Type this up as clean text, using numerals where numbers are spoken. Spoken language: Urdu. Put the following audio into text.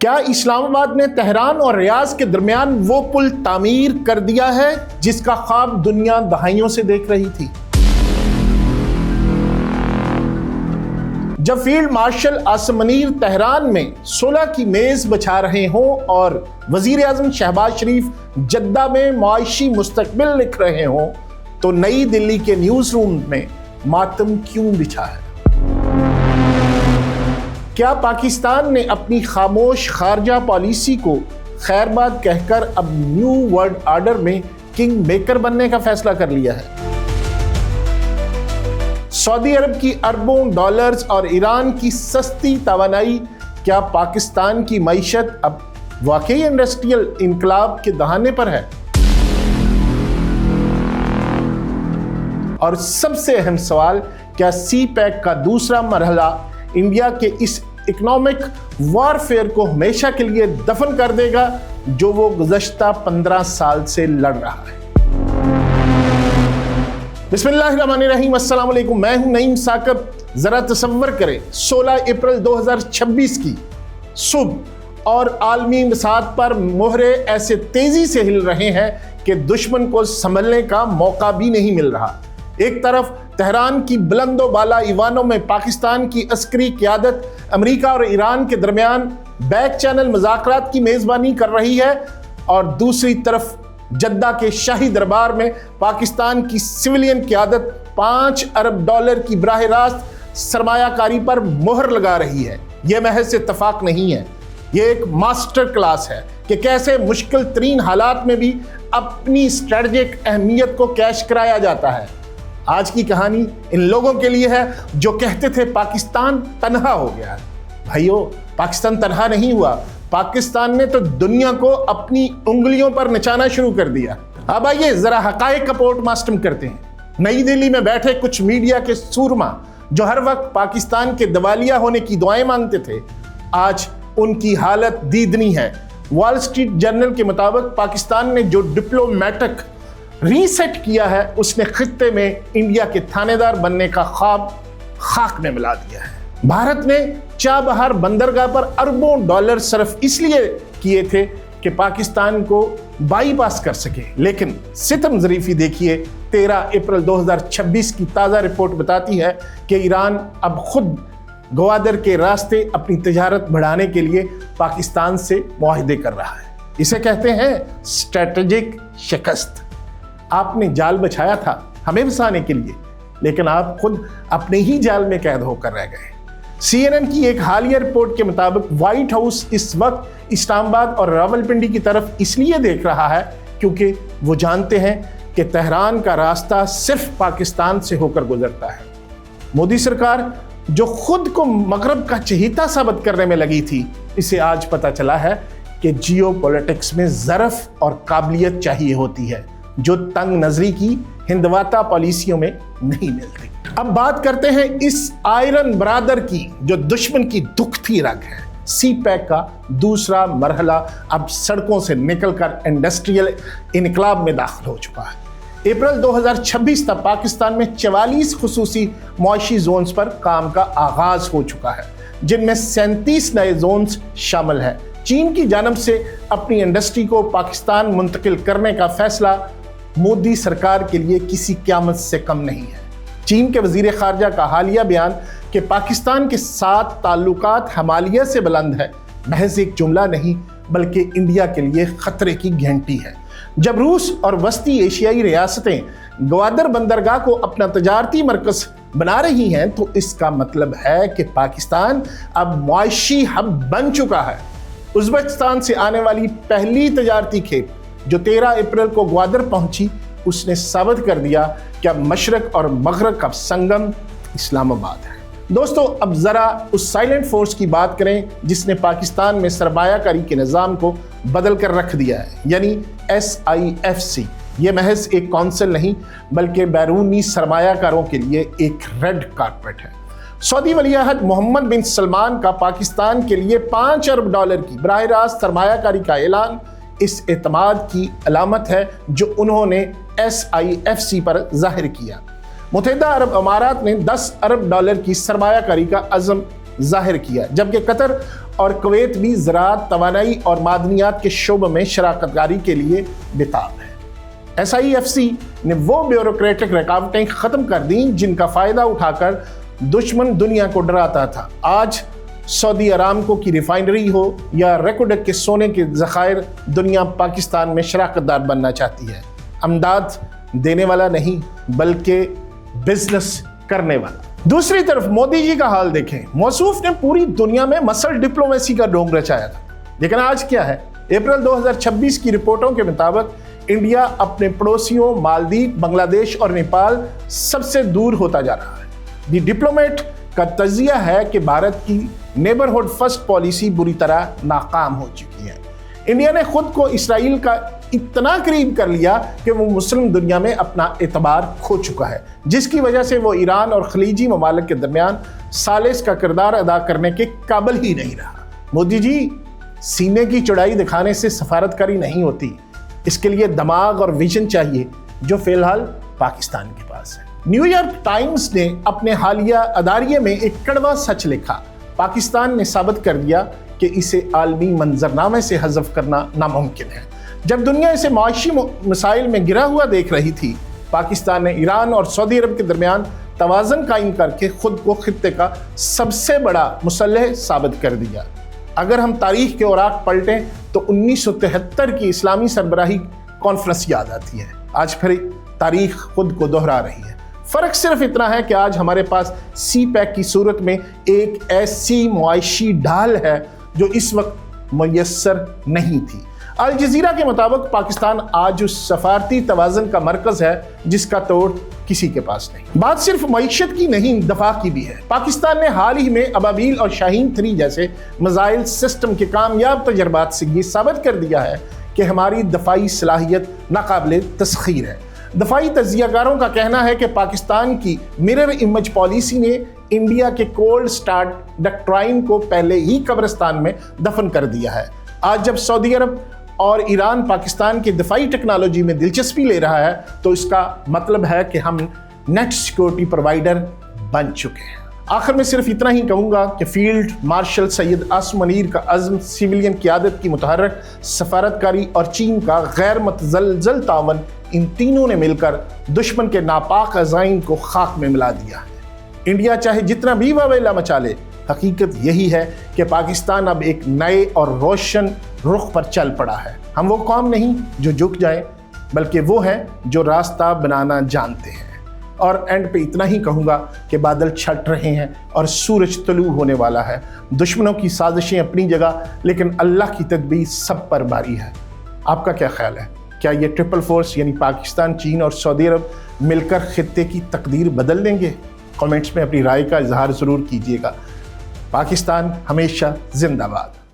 کیا اسلام آباد نے تہران اور ریاض کے درمیان وہ پل تعمیر کر دیا ہے جس کا خواب دنیا دہائیوں سے دیکھ رہی تھی؟ جب field marshal Asim Munir Tehran میں صلح کی میز بچھا رہے ہوں اور وزیر اعظم شہباز شریف جدہ میں معاشی مستقبل لکھ رہے ہوں تو نئی دلی کے نیوز روم میں ماتم کیوں بچھا ہے؟ کیا پاکستان نے اپنی خاموش خارجہ پالیسی کو خیر بات کہہ کر اب نیو ورلڈ آرڈر میں کنگ میکر بننے کا فیصلہ کر لیا ہے؟ سعودی عرب کی اربوں ڈالرز اور ایران کی سستی توانائی کیا پاکستان کی معیشت اب واقعی انڈسٹریل انقلاب کے دہانے پر ہے؟ اور سب سے اہم سوال، کیا سی پیک کا دوسرا مرحلہ انڈیا کے اس اکنامک وارفیئر کو ہمیشہ کے لیے دفن کر دے گا جو وہ گزشتہ 15 سال سے لڑ رہا ہے؟ بسم اللہ الرحمن الرحیم، السلام علیکم، میں ہوں نعیم ثاقب۔ ذرا تصور کریں 16 اپریل 2026 کی صبح اور عالمی مساحت پر مہرے ایسے تیزی سے ہل رہے ہیں کہ دشمن کو سنبھلنے کا موقع بھی نہیں مل رہا۔ ایک طرف تہران کی بلند و بالا ایوانوں میں پاکستان کی عسکری قیادت امریکہ اور ایران کے درمیان بیک چینل مذاکرات کی میزبانی کر رہی ہے، اور دوسری طرف جدہ کے شاہی دربار میں پاکستان کی سویلین قیادت $5 ارب کی براہ راست سرمایہ کاری پر مہر لگا رہی ہے۔ یہ محض اتفاق نہیں ہے، یہ ایک ماسٹر کلاس ہے کہ کیسے مشکل ترین حالات میں بھی اپنی اسٹریٹجک اہمیت کو کیش کرایا جاتا ہے۔ آج کی کہانی ان لوگوں کے لیے ہے جو کہتے تھے پاکستان تنہا ہو گیا ہے۔ بھائیو، پاکستان تنہا نہیں ہوا، پاکستان نے تو دنیا کو اپنی انگلیوں پر نچانا شروع کر دیا۔ اب آئیے ذرا حقائق کا پوسٹ مارٹم کرتے ہیں۔ نئی دلی میں بیٹھے کچھ میڈیا کے سورما جو ہر وقت پاکستان کے دیوالیہ ہونے کی دعائیں مانگتے تھے، آج ان کی حالت دیدنی ہے۔ وال اسٹریٹ جرنل کے مطابق پاکستان نے جو ڈپلومیٹک ریسیٹ کیا ہے، اس نے خطے میں انڈیا کے تھانے دار بننے کا خواب خاک میں ملا دیا ہے۔ بھارت نے چابہار بندرگاہ پر اربوں ڈالر صرف اس لیے کیے تھے کہ پاکستان کو بائی پاس کر سکے، لیکن ستم ظریفی دیکھیے، 13 اپریل 2026 کی تازہ رپورٹ بتاتی ہے کہ ایران اب خود گوادر کے راستے اپنی تجارت بڑھانے کے لیے پاکستان سے معاہدے کر رہا ہے۔ اسے کہتے ہیں اسٹریٹجک شکست۔ آپ نے جال بچھایا تھا ہمیں پھنسانے کے لیے، لیکن آپ خود اپنے ہی جال میں قید ہو کر رہ گئے۔ CNN کی ایک حالیہ رپورٹ کے مطابق وائٹ ہاؤس اس وقت اسلام آباد اور راولپنڈی کی طرف اس لیے دیکھ رہا ہے کیونکہ وہ جانتے ہیں کہ تہران کا راستہ صرف پاکستان سے ہو کر گزرتا ہے۔ مودی سرکار جو خود کو مغرب کا چہیتا ثابت کرنے میں لگی تھی، اسے آج پتہ چلا ہے کہ جیو پولیٹکس میں ظرف اور قابلیت چاہیے ہوتی ہے جو تنگ نظری کی ہندواتا پالیسیوں میں نہیں ملتی۔ اب بات کرتے ہیں اس آئرن برادر کی جو دشمن کی دکھتی رگ ہے۔ سی پیک کا دوسرا مرحلہ اب سڑکوں سے نکل کر انڈسٹریل انقلاب میں داخل ہو چکا ہے۔ اپریل 2026 تک پاکستان میں 44 خصوصی معاشی زونز پر کام کا آغاز ہو چکا ہے، جن میں 37 نئے زونز شامل ہیں۔ چین کی جانب سے اپنی انڈسٹری کو پاکستان منتقل کرنے کا فیصلہ مودی سرکار کے لیے کسی قیامت سے کم نہیں ہے۔ چین کے وزیر خارجہ کا حالیہ بیان کہ پاکستان کے ساتھ تعلقات ہمالیہ سے بلند ہے، محض ایک جملہ نہیں بلکہ انڈیا کے لیے خطرے کی گھنٹی ہے۔ جب روس اور وسطی ایشیائی ریاستیں گوادر بندرگاہ کو اپنا تجارتی مرکز بنا رہی ہیں تو اس کا مطلب ہے کہ پاکستان اب معاشی ہب بن چکا ہے۔ ازبکستان سے آنے والی پہلی تجارتی کھیپ جو 13 اپریل کو گوادر پہنچی، اس نے ثابت کر دیا کہ مشرق اور مغرب کا سنگم اسلام آباد ہے۔ دوستو، اب ذرا اس سائلنٹ فورس کی بات کریں جس نے پاکستان میں سرمایہ کاری کے نظام کو بدل کر رکھ دیا ہے، یعنی SIFC۔ یہ محض ایک کونسل نہیں بلکہ بیرونی سرمایہ کاروں کے لیے ایک ریڈ کارپیٹ ہے۔ سعودی ولی عہد محمد بن سلمان کا پاکستان کے لیے $5 ارب کی براہ راست سرمایہ کاری کا اعلان اس اعتماد کی علامت ہے جو انہوں نے SIFC پر ظاہر کیا۔ متحدہ عرب امارات نے $10 ارب کی سرمایہ کاری کا عزم ظاہر کیا، جبکہ قطر اور کویت بھی زراعت، توانائی اور معدنیات کے شعبے میں شراکت داری کے لیے بےتاب ہے۔ SIFC نے وہ بیوروکریٹک رکاوٹیں ختم کر دیں جن کا فائدہ اٹھا کر دشمن دنیا کو ڈراتا تھا۔ آج سعودی ارامکو کی ریفائنری ہو یا ریکوڈک کے سونے کے ذخائر، دنیا پاکستان میں شراکت دار بننا چاہتی ہے، امداد دینے والا نہیں بلکہ بزنس کرنے والا۔ دوسری طرف مودی جی کا حال دیکھیں، موصوف نے پوری دنیا میں مسل ڈپلومیسی کا ڈھونگ رچایا تھا، لیکن آج کیا ہے؟ اپریل 2026 کی رپورٹوں کے مطابق انڈیا اپنے پڑوسیوں مالدیپ، بنگلہ دیش اور نیپال سب سے دور ہوتا جا رہا ہے۔ دی ڈپلومیٹ کا تجزیہ ہے کہ بھارت کی نیبرہڈ فرسٹ پالیسی بری طرح ناکام ہو چکی ہے۔ انڈیا نے خود کو اسرائیل کا اتنا قریب کر لیا کہ وہ مسلم دنیا میں اپنا اعتبار کھو چکا ہے، جس کی وجہ سے وہ ایران اور خلیجی ممالک کے درمیان ثالث کا کردار ادا کرنے کے قابل ہی نہیں رہا۔ مودی جی، سینے کی چوڑائی دکھانے سے سفارتکاری نہیں ہوتی، اس کے لیے دماغ اور ویژن چاہیے، جو فی الحال پاکستان کے پاس ہے۔ نیو یارک ٹائمز نے اپنے حالیہ اداریے میں ایک کڑوا سچ لکھا: پاکستان نے ثابت کر دیا کہ اسے عالمی منظرنامے سے حذف کرنا ناممکن ہے۔ جب دنیا اسے معاشی مسائل میں گرا ہوا دیکھ رہی تھی، پاکستان نے ایران اور سعودی عرب کے درمیان توازن قائم کر کے خود کو خطے کا سب سے بڑا مسلح ثابت کر دیا۔ اگر ہم تاریخ کے اوراق پلٹیں تو 1973 کی اسلامی سربراہی کانفرنس یاد آتی ہے۔ آج پھر تاریخ خود کو دہرا رہی ہے۔ فرق صرف اتنا ہے کہ آج ہمارے پاس سی پیک کی صورت میں ایک ایسی معاشی ڈھال ہے جو اس وقت میسر نہیں تھی۔ الجزیرہ کے مطابق پاکستان آج اس سفارتی توازن کا مرکز ہے جس کا توڑ کسی کے پاس نہیں۔ بات صرف معیشت کی نہیں، دفاع کی بھی ہے۔ پاکستان نے حال ہی میں ابابیل اور شاہین 3 جیسے میزائل سسٹم کے کامیاب تجربات سے یہ ثابت کر دیا ہے کہ ہماری دفاعی صلاحیت ناقابل تسخیر ہے۔ دفاعی تجزیہ کاروں کا کہنا ہے کہ پاکستان کی مرر امیج پالیسی نے انڈیا کے کولڈ سٹارٹ ڈکٹرائن کو پہلے ہی قبرستان میں دفن کر دیا ہے۔ آج جب سعودی عرب اور ایران پاکستان کی دفاعی ٹیکنالوجی میں دلچسپی لے رہا ہے تو اس کا مطلب ہے کہ ہم نیٹ سیکورٹی پرووائڈر بن چکے ہیں۔ آخر میں صرف اتنا ہی کہوں گا کہ فیلڈ مارشل سید عاصم منیر کا عزم، سویلین قیادت کی متحرک سفارتکاری اور چین کا غیر متزلزل تعاون، ان تینوں نے مل کر دشمن کے ناپاک عزائم کو خاک میں ملا دیا ہے۔ انڈیا چاہے جتنا بھی واویلا مچا لے، حقیقت یہی ہے کہ پاکستان اب ایک نئے اور روشن رخ پر چل پڑا ہے۔ ہم وہ قوم نہیں جو جھک جائیں، بلکہ وہ ہیں جو راستہ بنانا جانتے ہیں۔ اور اینڈ پہ اتنا ہی کہوں گا کہ بادل چھٹ رہے ہیں اور سورج طلوع ہونے والا ہے۔ دشمنوں کی سازشیں اپنی جگہ، لیکن اللہ کی تدبیر سب پر باری ہے۔ آپ کا کیا خیال ہے؟ کیا یہ ٹرپل فورس یعنی پاکستان، چین اور سعودی عرب مل کر خطے کی تقدیر بدل دیں گے؟ کامنٹس میں اپنی رائے کا اظہار ضرور کیجیے گا۔ پاکستان ہمیشہ زندہ باد۔